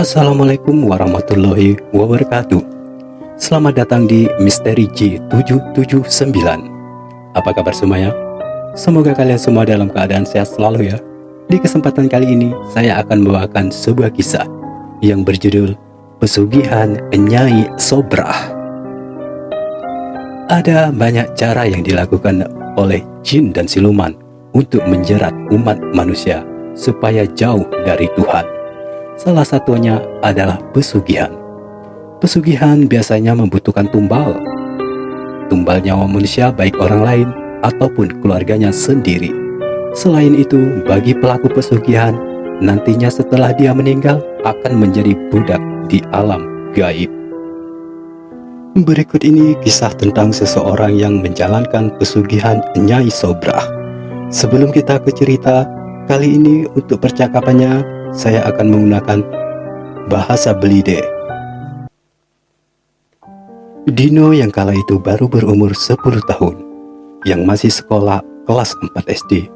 Assalamualaikum warahmatullahi wabarakatuh. Selamat datang di Misteri J779. Apa kabar semuanya? Semoga kalian semua dalam keadaan sehat selalu ya. Di kesempatan kali ini saya akan membawakan sebuah kisah yang berjudul Pesugihan Nyai Sobrah. Ada banyak cara yang dilakukan oleh jin dan siluman untuk menjerat umat manusia supaya jauh dari Tuhan. Salah satunya adalah pesugihan. Pesugihan biasanya membutuhkan tumbal. Tumbal nyawa manusia baik orang lain ataupun keluarganya sendiri. Selain itu, bagi pelaku pesugihan, nantinya setelah dia meninggal akan menjadi budak di alam gaib. Berikut ini kisah tentang seseorang yang menjalankan pesugihan Nyai Sobrah. Sebelum kita ke cerita, kali ini untuk percakapannya saya akan menggunakan bahasa Belide. Dino yang kala itu baru berumur 10 tahun, yang masih sekolah kelas 4 SD.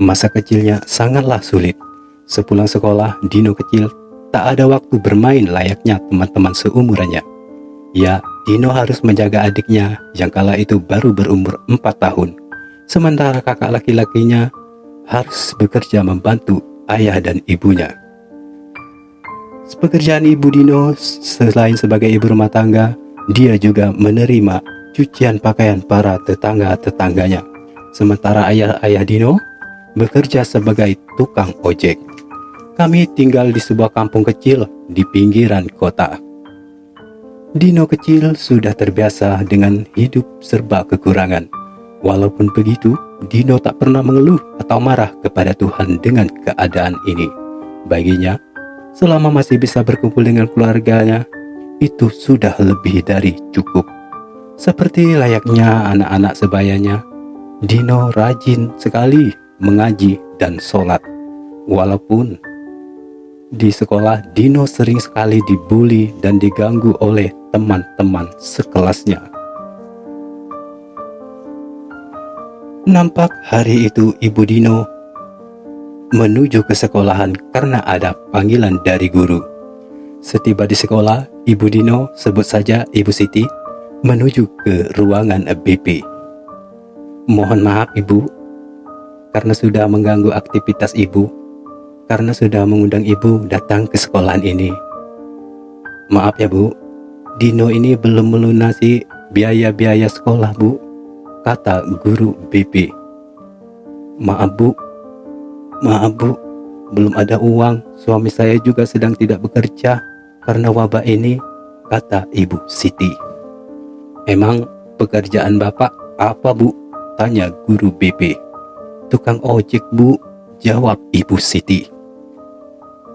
Masa kecilnya sangatlah sulit. Sepulang sekolah, Dino kecil tak ada waktu bermain layaknya teman-teman seumurannya. Ya, Dino harus menjaga adiknya yang kala itu baru berumur 4 tahun. Sementara kakak laki-lakinya harus bekerja membantu ayah dan ibunya. Pekerjaan ibu Dino selain sebagai ibu rumah tangga, dia juga menerima cucian pakaian para tetangga-tetangganya. Sementara ayah Dino bekerja sebagai tukang ojek. Kami tinggal di sebuah kampung kecil di pinggiran kota. Dino kecil sudah terbiasa dengan hidup serba kekurangan. Walaupun begitu, Dino tak pernah mengeluh atau marah kepada Tuhan dengan keadaan ini. Baginya, selama masih bisa berkumpul dengan keluarganya, itu sudah lebih dari cukup. Seperti layaknya anak-anak sebayanya, Dino rajin sekali mengaji dan sholat. Walaupun di sekolah, Dino sering sekali dibully dan diganggu oleh teman-teman sekelasnya. Nampak hari itu ibu Dino menuju ke sekolahan karena ada panggilan dari guru. Setiba di sekolah, ibu Dino, sebut saja Ibu Siti, menuju ke ruangan BP. Mohon maaf ibu, karena sudah mengganggu aktivitas ibu, karena sudah mengundang ibu datang ke sekolahan ini. Maaf ya bu, Dino ini belum melunasi biaya-biaya sekolah bu, kata guru BP. Maaf bu, belum ada uang. Suami saya juga sedang tidak bekerja karena wabah ini, kata Ibu Siti. Emang pekerjaan bapak apa bu? Tanya guru BP. Tukang ojek bu, jawab Ibu Siti.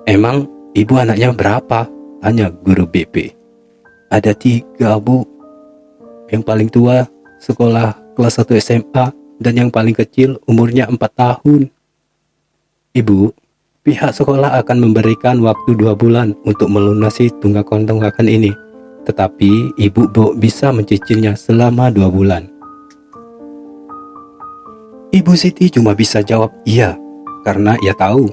Emang ibu anaknya berapa? Tanya guru BP. Ada 3 bu. Yang paling tua sekolah kelas 1 SMA dan yang paling kecil umurnya 4 tahun. Ibu, pihak sekolah akan memberikan waktu 2 bulan untuk melunasi tunggakan ini. Tetapi ibu bisa mencicilnya selama 2 bulan. Ibu Siti cuma bisa jawab iya, karena ia tahu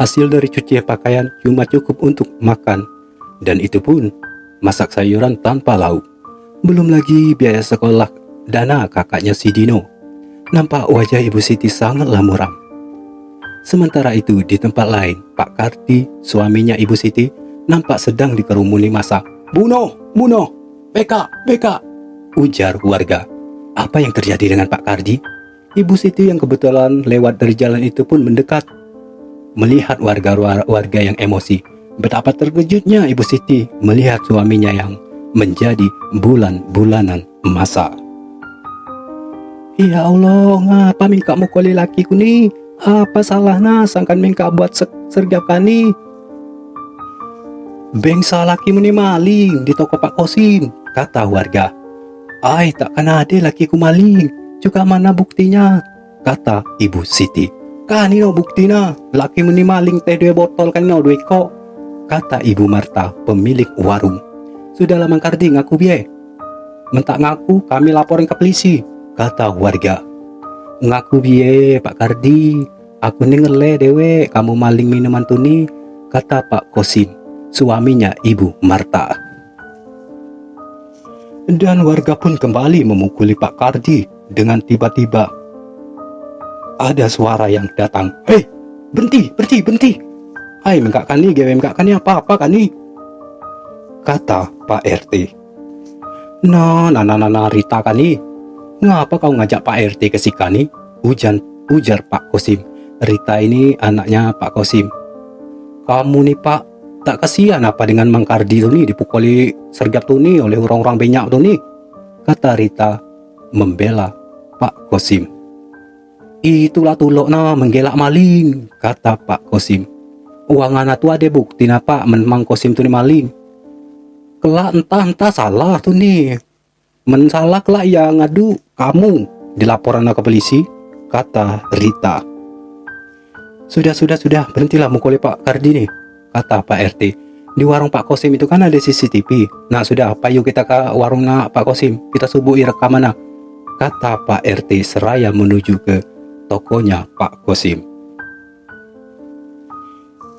hasil dari cuci pakaian cuma cukup untuk makan, dan itu pun masak sayuran tanpa lauk. Belum lagi biaya sekolah dana kakaknya si Dino. Nampak wajah Ibu Siti sangatlah muram. Sementara itu di tempat lain, Pak Kardi, suaminya Ibu Siti, nampak sedang dikerumuni massa. Bunuh, PK, ujar warga. Apa yang terjadi dengan Pak Kardi? Ibu Siti yang kebetulan lewat dari jalan itu pun mendekat. Melihat warga yang emosi, betapa terkejutnya Ibu Siti melihat suaminya yang menjadi bulan-bulanan massa. Ya Allah, ngapa mingka mukuli lakiku nih? Apa salahnya sangkan mingka buat sergap kani? Bengsa lakimu nih maling di toko Pak Kosim, kata warga. Ay, takkan ada lakiku maling, juga mana buktinya? Kata Ibu Siti. Kanino buktinya, lakimu nih maling teh 2 botol kanino 2 kok, kata Ibu Marta, pemilik warung. Sudah lama Kardi ngaku biye. Mentak ngaku, kami laporin ke polisi, kata warga. Ngaku biye Pak Kardi, aku nih ngele dewe kamu maling minuman tuni, kata Pak Kosim. suaminya Ibu Marta. Dan warga pun kembali memukuli Pak Kardi dengan tiba-tiba ada suara yang datang. "Hei, berhenti, berhenti, berhenti. Hai, mengkak kani, gawe mengkak kani apa-apa kani?" kata Pak RT. Nah, Rita kani. Ngapa kau ngajak Pak RT ke sikani? Ujar Pak Kosim. Rita ini anaknya Pak Kosim. Kamu nih Pak, tak kasihan apa dengan Mang Kardi tuh nih dipukuli sergap tuh nih oleh orang-orang banyak tuh nih, kata Rita membela Pak Kosim. Itulah tulok na menggelak maling, kata Pak Kosim. Uang anak tuh ada bukti na Pak Mang Kosim tuh nih maling. Kelak entah salah tuh nih. Mensalah kelak yang ngadu kamu dilaporan ke polisi, kata Rita. Sudah, berhentilah mukuli Pak Kardi nih, kata Pak RT. Di warung Pak Kosim itu kan ada CCTV. Nah sudah, apa yuk kita ke warungnya Pak Kosim, kita subuhi rekaman, kata Pak RT seraya menuju ke tokonya Pak Kosim.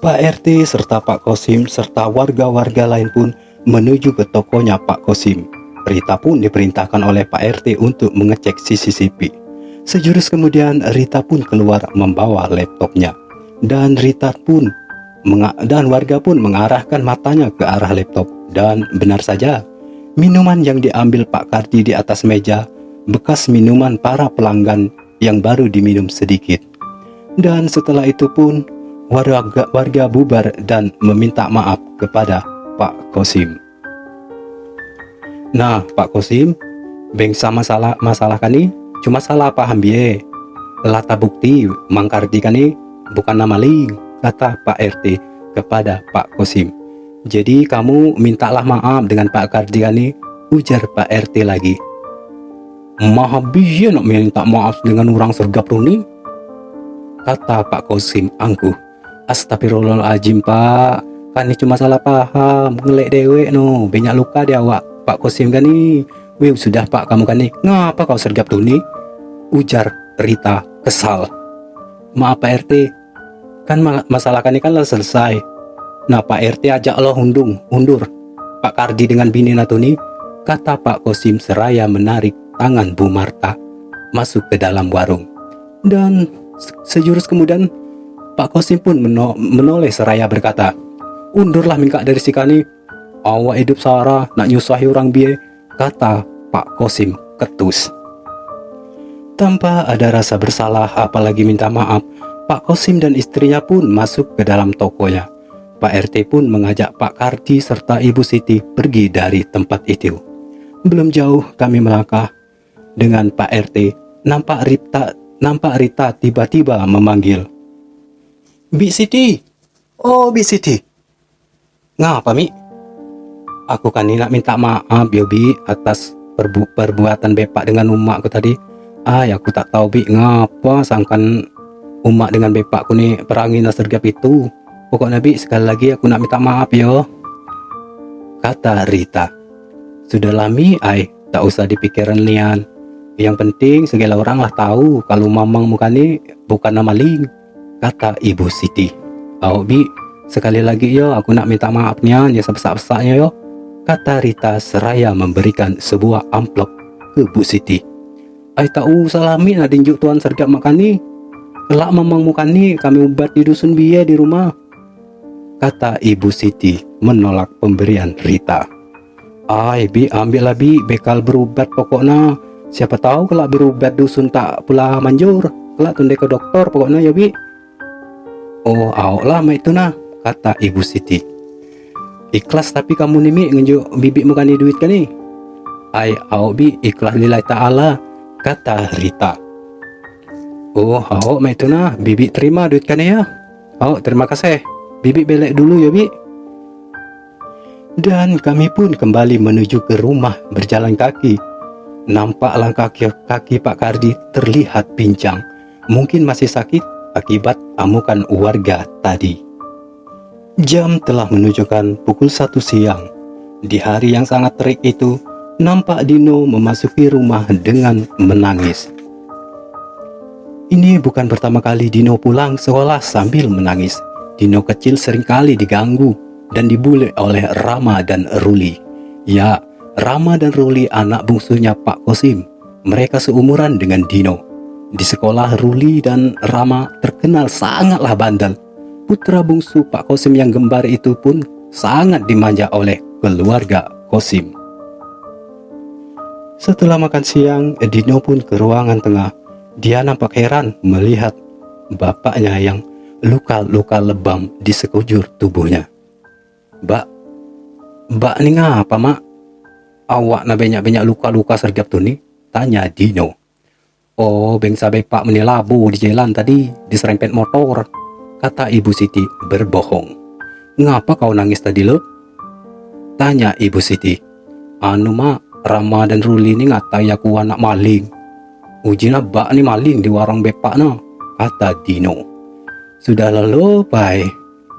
Pak RT serta Pak Kosim serta warga-warga lain pun menuju ke tokonya Pak Kosim. Rita pun diperintahkan oleh Pak RT untuk mengecek CCTV. Sejurus kemudian Rita pun keluar membawa laptopnya, dan warga pun mengarahkan matanya ke arah laptop. Dan benar saja, minuman yang diambil Pak Kardi di atas meja bekas minuman para pelanggan yang baru diminum sedikit. Dan setelah itu pun warga bubar dan meminta maaf kepada Pak Kosim. Nah, Pak Kosim, bengsa masalah kan nih? Cuma salah paham biye. Lata bukti Mang Kardi kan nih bukan nama maling, kata Pak RT kepada Pak Kosim. Jadi kamu mintalah maaf dengan Pak Kardi kan nih, ujar Pak RT lagi. Maha biye nak minta maaf dengan orang sergap nih, kata Pak Kosim angkuh. Astagfirullahaladzim Pak, kan ini cuma salah paham, ngelek dewe no, banyak luka dia awak Pak Kosim kan nih. Wih sudah Pak, kamu kan nih, ngapa kau sergap tuh nih, ujar Rita kesal. Maaf Pak RT, kan masalah kan ini kan selesai. Nah Pak RT ajak lo undur Pak Kardi dengan bini natuni, kata Pak Kosim seraya menarik tangan Bu Marta masuk ke dalam warung. Dan sejurus kemudian Pak Kosim pun menoleh seraya berkata, undurlah mingkak dari sikani, awak hidup Sarah nak nyusahi orang biye, kata Pak Kosim ketus. Tanpa ada rasa bersalah apalagi minta maaf, Pak Kosim dan istrinya pun masuk ke dalam tokonya. Pak RT pun mengajak Pak Kardi serta Ibu Siti pergi dari tempat itu. Belum jauh kami melangkah dengan Pak RT, nampak Rita tiba-tiba memanggil, Bi Siti, oh Bi Siti. Ngapa Mi? Aku kan nak minta maaf ya Bi atas perbuatan bepak dengan umakku tadi. Aku tak tahu Bi ngapa sangkan umak dengan bepakku nih perangi sergap itu. Pokoknya Bi sekali lagi aku nak minta maaf yo, kata Rita. Sudahlah Mi, tak usah dipikirin lian. Yang penting segala orang lah tahu kalau mamang muka nih bukan nama maling, kata Ibu Siti. Bi sekali lagi yo aku nak minta maafnya ya sebesar-besarnya yo, kata Rita seraya memberikan sebuah amplop ke Bu Siti. Tak usah lami nak dinjuk tuan sergap makan nih. Kelak mamang muka nih kami ubat di dusun biye di rumah, kata Ibu Siti menolak pemberian Rita. Bi ambillah Bi bekal berubat pokoknya. Siapa tahu kelak berubat dusun tak pula manjur. Kelak tunde ke dokter pokoknya ya Bi. Lah mak itu nah, kata Ibu Siti. Ikhlas tapi kamu nih Mi ngenjuk bibik muka nih duit kan nih. Bi ikhlas lillahi ta'ala, kata Rita. Mak itu nah, bibi terima duit kan ya. Terima kasih. Bibi belek dulu ya Bi. Dan kami pun kembali menuju ke rumah berjalan kaki. Nampak langkah kaki Pak Kardi terlihat pincang. Mungkin masih sakit akibat amukan warga tadi. Jam telah menunjukkan pukul 1 siang. Di hari yang sangat terik itu, nampak Dino memasuki rumah dengan menangis. Ini bukan pertama kali Dino pulang sekolah sambil menangis. Dino kecil seringkali diganggu dan dibuli oleh Rama dan Ruli. Ya, Rama dan Ruli anak bungsunya Pak Kosim. Mereka seumuran dengan Dino. Di sekolah, Ruli dan Rama terkenal sangatlah bandel. Putra bungsu Pak Kosim yang gembar itu pun sangat dimanja oleh keluarga Kosim. Setelah makan siang, Dino pun ke ruangan tengah. Dia nampak heran melihat bapaknya yang luka-luka lebam di sekujur tubuhnya. Mbak ni ngapa, Mak? Awak na banyak-banyak luka-luka sergap tu ni? Tanya Dino. Oh, bangsa bepak menilabu di jalan tadi, diserempet motor, kata Ibu Siti berbohong. Ngapa kau nangis tadi, lo? Tanya Ibu Siti. Anu, Mak, Rama dan Ruli ni ngatai aku anak maling. Ujina bak ni maling di warung bepak na, kata Dino. Sudahlah lo, Pai.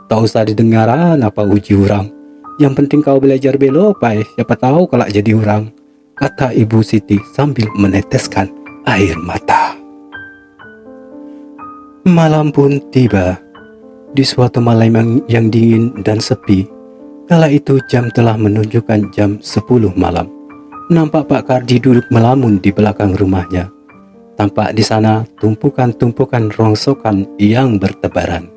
Tak usah didengaran apa uji orang. Yang penting kau belajar belo, Pai. Siapa tahu kelak jadi orang, kata Ibu Siti sambil meneteskan air mata. Malam pun tiba. Di suatu malam yang dingin dan sepi, kala itu jam telah menunjukkan jam 10 malam. Nampak Pak Kardi duduk melamun di belakang rumahnya. Tampak di sana tumpukan-tumpukan rongsokan yang bertebaran.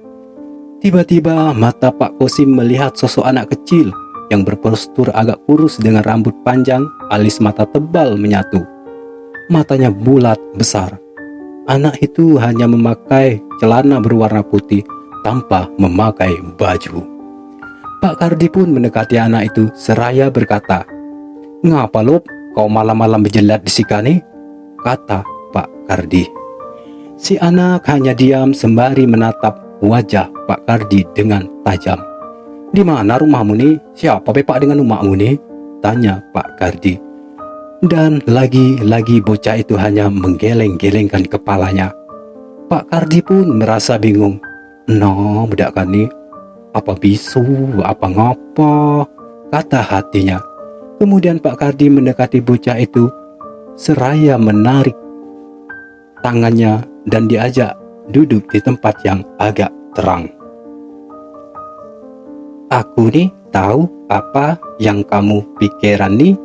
Tiba-tiba mata Pak Kosim melihat sosok anak kecil yang berpostur agak kurus dengan rambut panjang, alis mata tebal menyatu. Matanya bulat besar. Anak itu hanya memakai celana berwarna putih tanpa memakai baju. Pak Kardi pun mendekati anak itu seraya berkata, "Ngapa lo kau malam-malam berjelat di sikani?" kata Pak Kardi. Si anak hanya diam sembari menatap wajah Pak Kardi dengan tajam. "Di mana rumahmu ni? Siapa bepak dengan rumahmu ni?" tanya Pak Kardi. Dan lagi-lagi bocah itu hanya menggeleng-gelengkan kepalanya. Pak Kardi pun merasa bingung. "No, budak kan ni, apa bisu, apa ngapa?" kata hatinya. Kemudian Pak Kardi mendekati bocah itu seraya menarik tangannya dan diajak duduk di tempat yang agak terang. "Aku ni tahu apa yang kamu pikiran ni.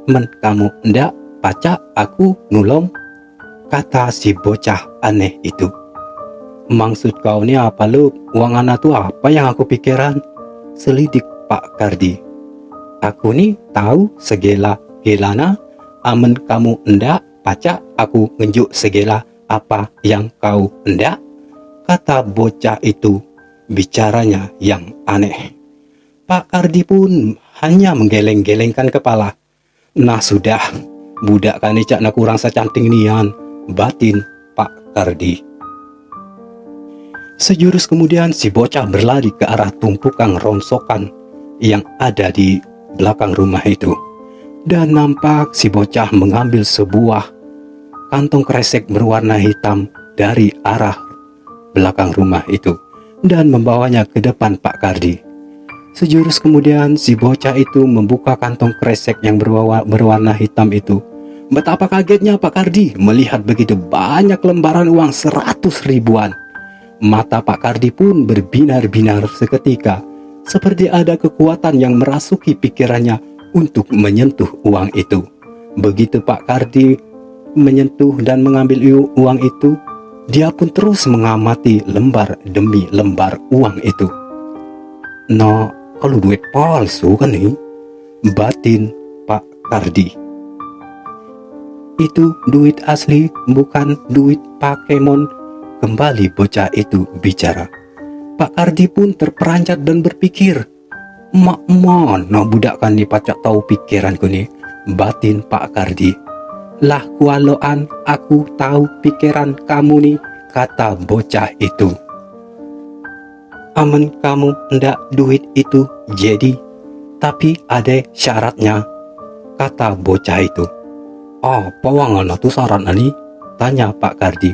Men kamu ndak pacak aku nulong," kata si bocah aneh itu. "Maksud kau ni apa lu? Uang anak tu apa yang aku pikiran?" selidik Pak Kardi. "Aku ni tahu segala-gelana. Amen kamu ndak pacak aku ngenjuk segala apa yang kau ndak," kata bocah itu bicaranya yang aneh. Pak Kardi pun hanya menggeleng-gelengkan kepala. "Nah sudah, budak kan cak nak kurang secanting nian," batin Pak Kardi. Sejurus kemudian si bocah berlari ke arah tumpukan rongsokan yang ada di belakang rumah itu. Dan nampak si bocah mengambil sebuah kantong kresek berwarna hitam dari arah belakang rumah itu dan membawanya ke depan Pak Kardi. Sejurus kemudian si bocah itu membuka kantong kresek yang berwarna hitam itu. Betapa kagetnya Pak Kardi melihat begitu banyak lembaran uang 100 ribuan. Mata Pak Kardi pun berbinar-binar seketika, seperti ada kekuatan yang merasuki pikirannya untuk menyentuh uang itu. Begitu Pak Kardi menyentuh dan mengambil uang itu, dia pun terus mengamati lembar demi lembar uang itu. "No, kalau duit palsu kan nih?" batin Pak Kardi. "Itu duit asli, bukan duit Pokemon," kembali bocah itu bicara. Pak Kardi pun terperanjat dan berpikir, "Mak mana budak kan nih pacak tahu pikiranku nih," batin Pak Kardi. "Lah kualoan aku tahu pikiran kamu nih," kata bocah itu. "Aman kamu ndak duit itu jadi, tapi ada syaratnya," kata bocah itu. "Apa wangan tu syaratnya nih?" tanya Pak Kardi.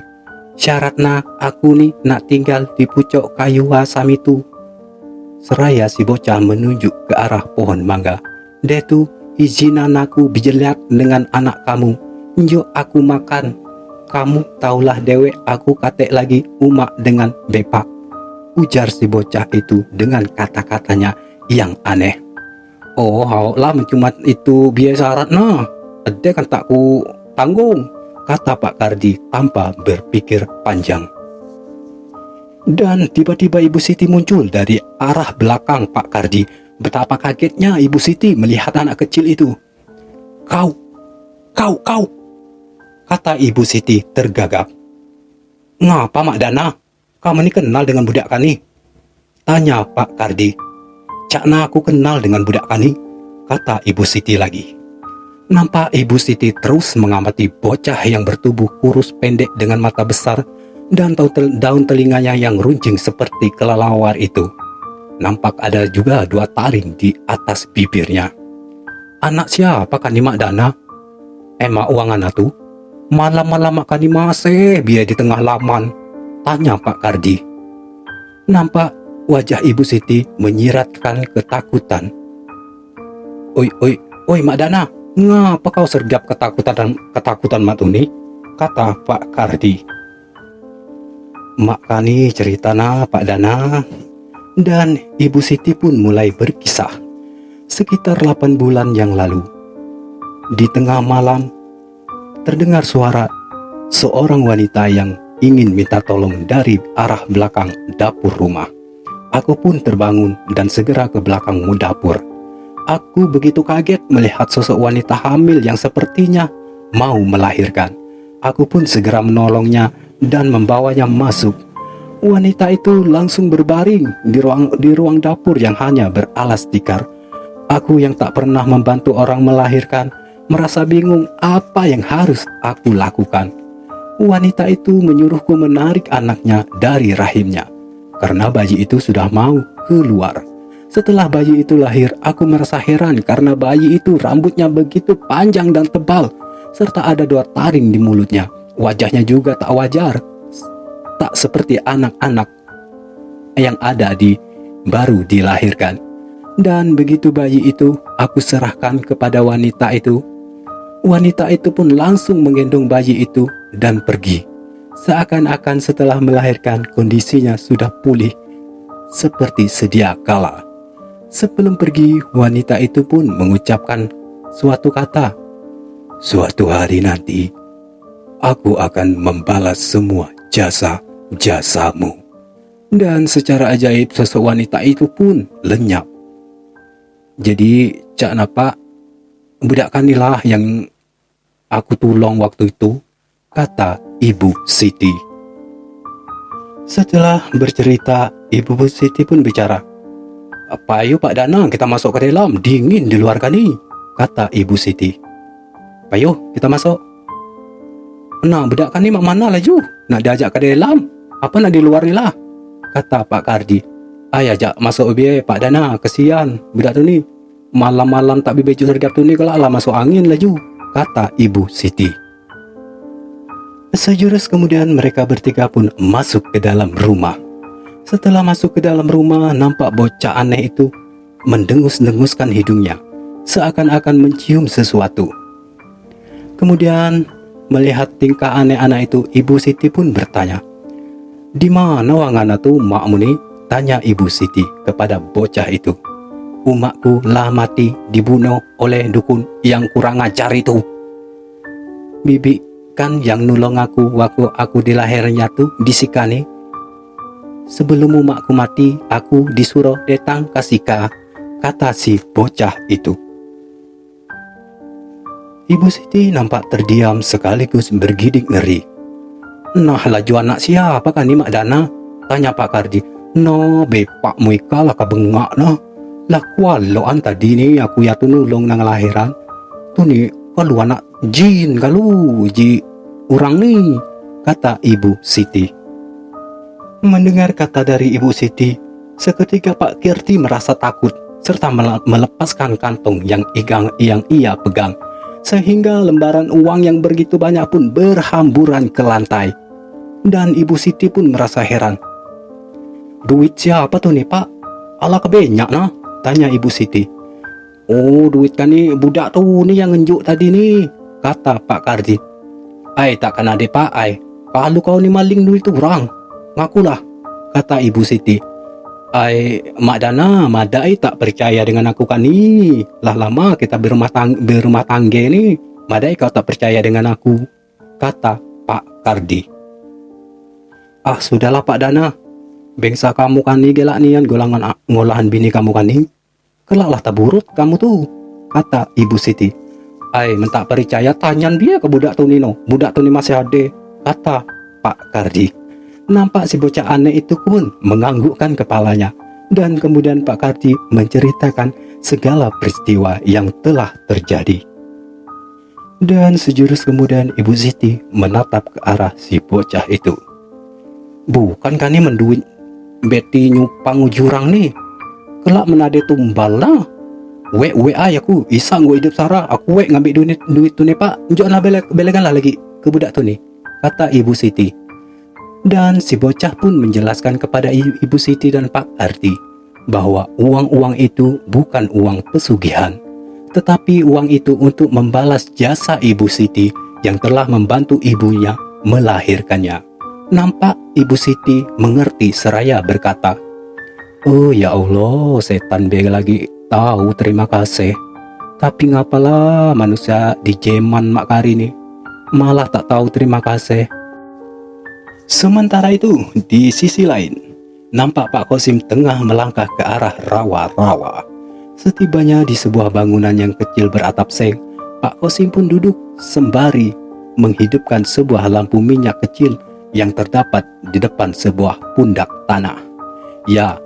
"Syaratnya aku nih nak tinggal di pucuk kayu asam itu." Seraya si bocah menunjuk ke arah pohon mangga. "Dia tu izinan aku bijelat dengan anak kamu, njuk aku makan. Kamu taulah dewe aku katek lagi umak dengan bepak," ujar si bocah itu dengan kata-katanya yang aneh. Oh, lah cuma itu biaya syarat nah. Ada kan tak ku tanggung, kata Pak Kardi tanpa berpikir panjang. Dan tiba-tiba Ibu Siti muncul dari arah belakang Pak Kardi. Betapa kagetnya Ibu Siti melihat anak kecil itu. Kau, kata Ibu Siti tergagap. Ngapa Mak Dana? Kamu ni kenal dengan budak kani? Tanya Pak Kardi. Cakna aku kenal dengan budak kani, kata Ibu Siti lagi. Nampak Ibu Siti terus mengamati bocah yang bertubuh kurus pendek dengan mata besar dan daun telinganya yang runcing seperti kelelawar itu. Nampak ada juga 2 taring di atas bibirnya. Anak siapa kan ni Mak Dana? Emak uangan tu? Malam-malam makan di masih biar di tengah laman, tanya Pak Kardi. Nampak wajah Ibu Siti menyiratkan ketakutan. Oi Mak Dana, ngapa kau sergap ketakutan mak tu ni? Kata Pak Kardi. Mak kani cerita na Pak Dana. Dan Ibu Siti pun mulai berkisah. Sekitar 8 bulan yang lalu, di tengah malam, terdengar suara seorang wanita yang ingin minta tolong dari arah belakang dapur rumah. Aku pun terbangun dan segera ke belakang dapur. Aku begitu kaget melihat sosok wanita hamil yang sepertinya mau melahirkan. Aku pun segera menolongnya dan membawanya masuk. Wanita itu langsung berbaring di ruang dapur yang hanya beralas tikar. Aku yang tak pernah membantu orang melahirkan merasa bingung apa yang harus aku lakukan. Wanita itu menyuruhku menarik anaknya dari rahimnya karena bayi itu sudah mau keluar. Setelah bayi itu lahir, aku merasa heran karena bayi itu rambutnya begitu panjang dan tebal serta ada 2 taring di mulutnya. Wajahnya juga tak wajar, tak seperti anak-anak yang ada baru dilahirkan. Dan begitu bayi itu aku serahkan kepada wanita itu, wanita itu pun langsung menggendong bayi itu dan pergi. Seakan-akan setelah melahirkan kondisinya sudah pulih seperti sedia kala. Sebelum pergi, wanita itu pun mengucapkan suatu kata. Suatu hari nanti, aku akan membalas semua jasa-jasamu. Dan secara ajaib sosok wanita itu pun lenyap. Jadi cak napa budak kanilah yang aku tolong waktu itu, kata Ibu Siti. Setelah bercerita, Ibu Siti pun bicara. Apa ayo Pak Dana, kita masuk ke dalam, dingin di luar kani, kata Ibu Siti. Ayo kita masuk. Nah budak kani mak mana laju? Nak diajak ke dalam? Apa nak di luar ni lah? Kata Pak Kardi. Ajak masuk biar Pak Dana, kesian budak tu ni. Malam-malam tak baju sergap tu ni kalau lah masuk angin laju, kata Ibu Siti. Sejurus kemudian mereka bertiga pun masuk ke dalam rumah. Setelah masuk ke dalam rumah, nampak bocah aneh itu mendengus-denguskan hidungnya, seakan-akan mencium sesuatu. Kemudian melihat tingkah aneh anak itu, Ibu Siti pun bertanya, di mana wangana tu makmu ni? Tanya Ibu Siti kepada bocah itu. Umakku lah mati dibunuh oleh dukun yang kurang ajar itu. Bibi kan yang nulung aku waktu aku dilahirnya tu disikani. Sebelum umakku mati, aku disuruh datang ke Sika, kata si bocah itu. Ibu Siti nampak terdiam sekaligus bergidik ngeri. Nah laju anak siapa kan ni Mak Dana? Tanya Pak Kardi. No bepak muika lah kabengak nah. Lah kualoan tadi ni aku ya tu nulung nang lahiran. Tu ni kalau anak jin kalau ji orang ni, kata Ibu Siti. Mendengar kata dari Ibu Siti, seketika Pak Kirti merasa takut serta melepaskan kantong yang ia pegang, sehingga lembaran uang yang begitu banyak pun berhamburan ke lantai. Dan Ibu Siti pun merasa heran. Duit siapa tuh nih Pak? Ala kebanyak nah? Tanya Ibu Siti. Oh duit kan nih budak tuh nih yang ngenjuk tadi nih, kata Pak Kardi. Ai tak kena deh Pak ai. Kalau kau nih maling duit tuh orang, ngakulah, kata Ibu Siti. Mak Dana, Madai tak percaya dengan aku kan ni. Lah lama kita berumah tangga ni. Madai kau tak percaya dengan aku, kata Pak Kardi. Sudahlah Pak Dana. Bangsa kamu kan ni gelak nian ngolahan bini kamu kan ni. Kelaklah taburut kamu tu, kata Ibu Siti. Mentak percaya tanyan dia ke budak tu ni no. Budak tu ni masih ada, kata Pak Kardi. Nampak si bocah aneh itu pun menganggukkan kepalanya. Dan kemudian Pak Kardi menceritakan segala peristiwa yang telah terjadi. Dan sejurus kemudian Ibu Siti menatap ke arah si bocah itu. Bukan kan ni menduit beti nyupang jurang ni. Kelak menade tumbal lah. Wek aku isang gue hidup Sarah. Aku wek ngambil duit tu ni Pak. Janganlah beleganlah lagi ke budak tu ni, kata Ibu Siti. Dan si bocah pun menjelaskan kepada Ibu Siti dan Pak Kardi bahwa uang-uang itu bukan uang pesugihan, tetapi uang itu untuk membalas jasa Ibu Siti yang telah membantu ibunya melahirkannya. Nampak Ibu Siti mengerti seraya berkata, "Oh ya Allah, setan be lagi tahu terima kasih. Tapi ngapalah manusia di zaman mak kari ni malah tak tahu terima kasih." Sementara itu, di sisi lain, nampak Pak Kosim tengah melangkah ke arah rawa-rawa. Setibanya di sebuah bangunan yang kecil beratap seng, Pak Kosim pun duduk sembari menghidupkan sebuah lampu minyak kecil yang terdapat di depan sebuah pundak tanah. Ya,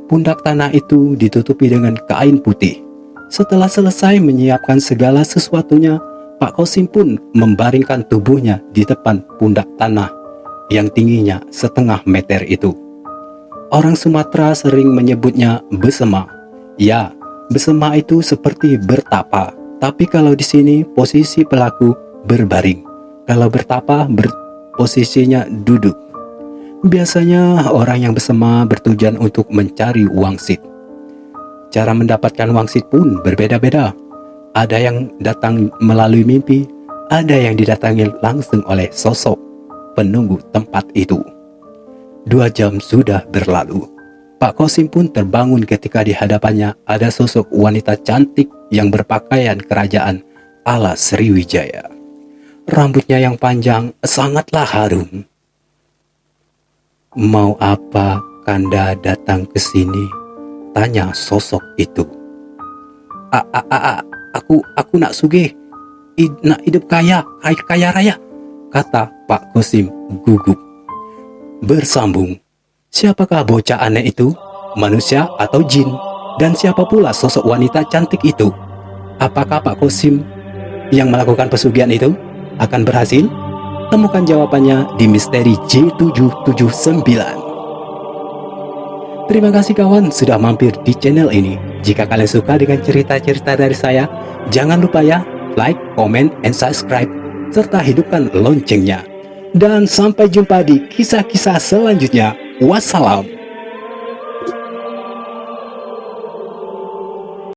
pundak tanah itu ditutupi dengan kain putih. Setelah selesai menyiapkan segala sesuatunya, Pak Kosim pun membaringkan tubuhnya di depan pundak tanah yang tingginya 1/2 meter itu. Orang Sumatera sering menyebutnya besema. Ya, besema itu seperti bertapa, tapi kalau di sini posisi pelaku berbaring. Kalau bertapa posisinya duduk. Biasanya orang yang bersema bertujuan untuk mencari wangsit. Cara mendapatkan wangsit pun berbeda-beda. Ada yang datang melalui mimpi, ada yang didatangi langsung oleh sosok penunggu tempat itu. 2 jam sudah berlalu. Pak Kosim pun terbangun ketika di hadapannya ada sosok wanita cantik yang berpakaian kerajaan ala Sriwijaya. Rambutnya yang panjang sangatlah harum. "Mau apa Kanda datang ke sini?" tanya sosok itu. Aku nak sugih, nak hidup kaya raya," kata Pak Kosim gugup. Bersambung, "Siapakah bocah aneh itu? Manusia atau jin? Dan siapa pula sosok wanita cantik itu? Apakah Pak Kosim yang melakukan pesugihan itu akan berhasil? Temukan jawabannya di Misteri J779. Terima kasih kawan sudah mampir di channel ini. Jika kalian suka dengan cerita-cerita dari saya, jangan lupa ya like, comment, and subscribe, serta hidupkan loncengnya. Dan sampai jumpa di kisah-kisah selanjutnya. Wassalam.